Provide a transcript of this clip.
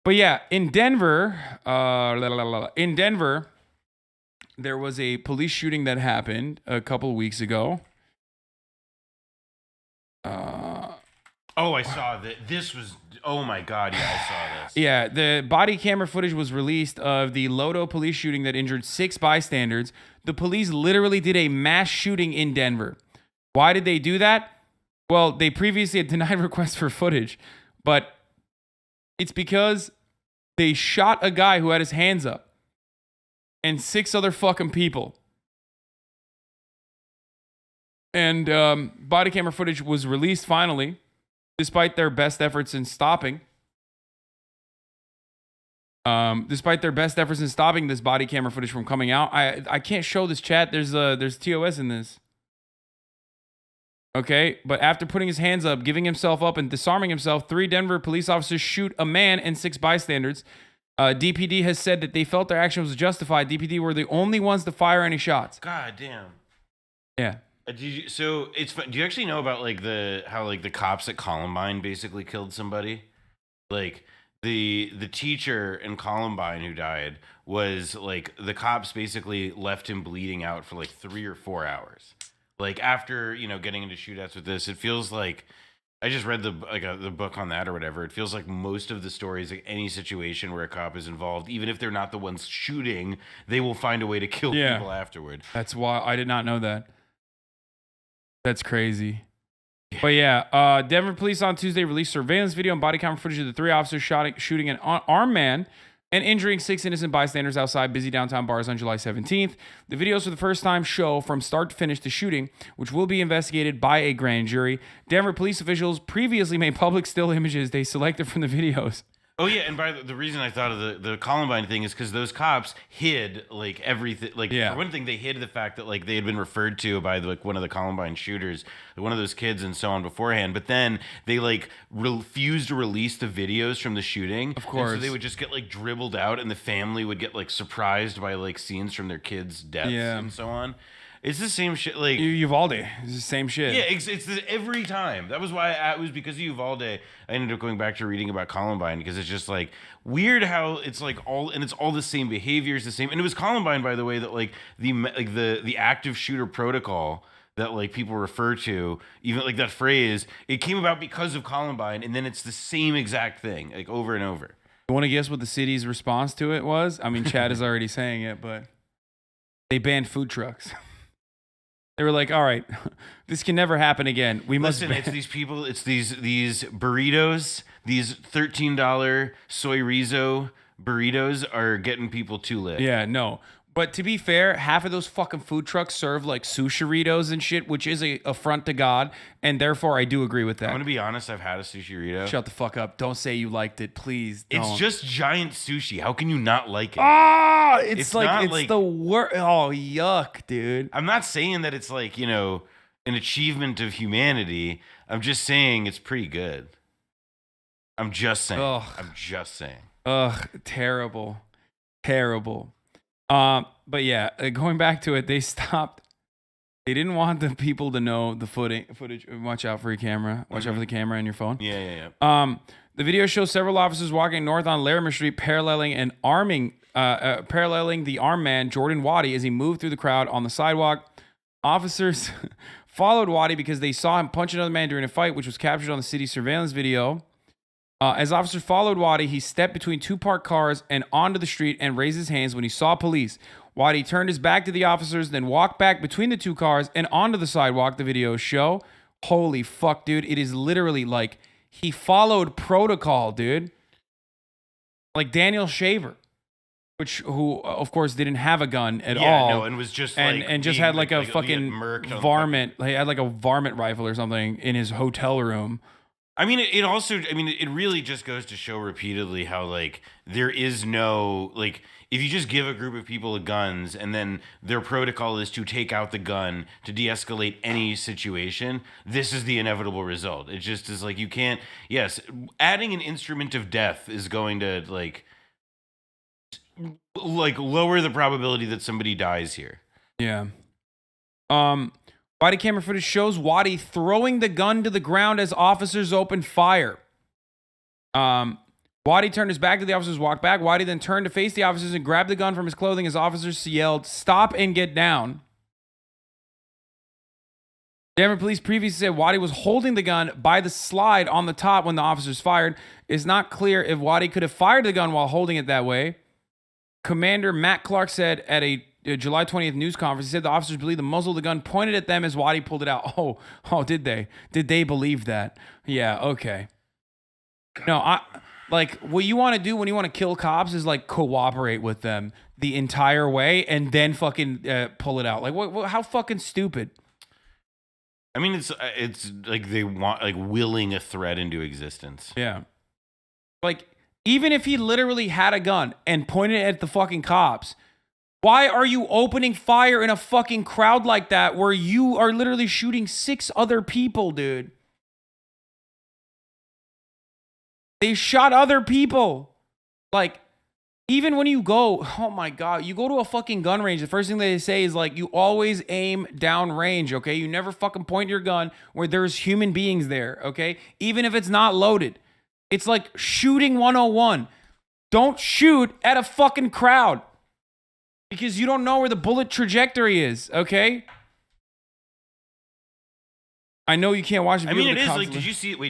But yeah, in Denver, there was a police shooting that happened a couple of weeks ago. Oh, I saw that. This was. Oh my God! Yeah, I saw this. Yeah, the body camera footage was released of the Lodo police shooting that injured 6 bystanders. The police literally did a mass shooting in Denver. Why did they do that? Well, they previously had denied requests for footage, but it's because they shot a guy who had his hands up and 6 other fucking people. And body camera footage was released finally, despite their best efforts in stopping. Despite their best efforts in stopping this body camera footage from coming out, I can't show this chat. There's TOS in this. Okay, but after putting his hands up, giving himself up, and disarming himself, 3 Denver police officers shoot a man and 6 bystanders. DPD has said that they felt their action was justified. DPD were the only ones to fire any shots. God damn. Yeah. So it's fun. Do you actually know about like how the cops at Columbine basically killed somebody? Like the teacher in Columbine who died was like the cops basically left him bleeding out for like 3 or 4 hours. Like after getting into shootouts with this, it feels like I just read the book on that or whatever. It feels like most of the stories, like any situation where a cop is involved, even if they're not the ones shooting, they will find a way to kill people afterward. That's why I did not know that. That's crazy. But yeah, Denver police on Tuesday released surveillance video and body camera footage of the 3 officers shooting an armed man and injuring 6 innocent bystanders outside busy downtown bars on July 17th. The videos for the first time show from start to finish the shooting, which will be investigated by a grand jury. Denver police officials previously made public still images they selected from the videos. Oh yeah, and by the reason I thought of the Columbine thing is because those cops hid like everything. Like for one thing, they hid the fact that like they had been referred to by one of the Columbine shooters, one of those kids, and so on beforehand. But then they like refused to release the videos from the shooting. Of course, and so they would just get like dribbled out, and the family would get like surprised by like scenes from their kids' deaths and so on. It's the same shit. Like Uvalde, it's the same shit. Yeah, it's every time. That was why it was because of Uvalde. I ended up going back to reading about Columbine because it's just like weird how it's like all the same behaviors, the same. And it was Columbine, by the way, that like the active shooter protocol that like people refer to, even like that phrase, it came about because of Columbine, and then it's the same exact thing, like over and over. You want to guess what the city's response to it was? I mean, Chad is already saying it, but they banned food trucks. They were like, all right, this can never happen again. We must. Listen, it's these people, it's these burritos, these $13 soy rizo burritos are getting people too lit. Yeah, no. But to be fair, half of those fucking food trucks serve like sushi-ritos and shit, which is a affront to God, and therefore I do agree with that. I'm gonna be honest, I've had a sushi-rito. Shut the fuck up. Don't say you liked it, please. Don't. It's just giant sushi. How can you not like it? Ah, it's like the worst. Oh, yuck, dude. I'm not saying that it's like, an achievement of humanity. I'm just saying it's pretty good. I'm just saying. Ugh, terrible. Terrible. But yeah, going back to it, they stopped. They didn't want the people to know the footage. Watch out for your camera. Watch out for the camera in your phone. Yeah. The video shows several officers walking north on Larimer Street, paralleling the armed man, Jordan Waddy, as he moved through the crowd on the sidewalk. Officers followed Waddy because they saw him punch another man during a fight, which was captured on the city's surveillance video. As officers followed Waddy, he stepped between 2 parked cars and onto the street and raised his hands when he saw police. Waddy turned his back to the officers, then walked back between the 2 cars and onto the sidewalk, the videos show. Holy fuck, dude. It is literally like he followed protocol, dude. Like Daniel Shaver, who of course didn't have a gun at all. Yeah, no, and was just and just had like a fucking varmint. He had like a varmint rifle or something in his hotel room. I mean, it really just goes to show repeatedly how, like, there is no, like, if you just give a group of people guns and then their protocol is to take out the gun to de-escalate any situation, this is the inevitable result. It just is like, you can't, yes, adding an instrument of death is going to, like lower the probability that somebody dies here. Yeah. Body camera footage shows Waddy throwing the gun to the ground as officers open fire. Waddy turned his back to the officers, walked back. Waddy then turned to face the officers and grabbed the gun from his clothing as officers yelled, "Stop and get down." Denver police previously said Waddy was holding the gun by the slide on the top when the officers fired. It's not clear if Waddy could have fired the gun while holding it that way. Commander Matt Clark said at a July 20th news conference, he said the officers believed the muzzle of the gun pointed at them as Waddy pulled it out. Oh, did they? Did they believe that? Yeah, okay. No, what you want to do when you want to kill cops is like cooperate with them the entire way and then fucking pull it out. Like, what? How fucking stupid? I mean, it's like they want like willing a threat into existence. Yeah. Like, even if he literally had a gun and pointed it at the fucking cops, why are you opening fire in a fucking crowd like that where you are literally shooting 6 other people, dude? They shot other people. Like, even when you go, oh my God, you go to a fucking gun range, the first thing they say is like, you always aim down range, okay? You never fucking point your gun where there's human beings there, okay? Even if it's not loaded. It's like shooting 101. Don't shoot at a fucking crowd because you don't know where the bullet trajectory is, okay? I know you can't watch the video. I mean, it is like, did you see it? Wait,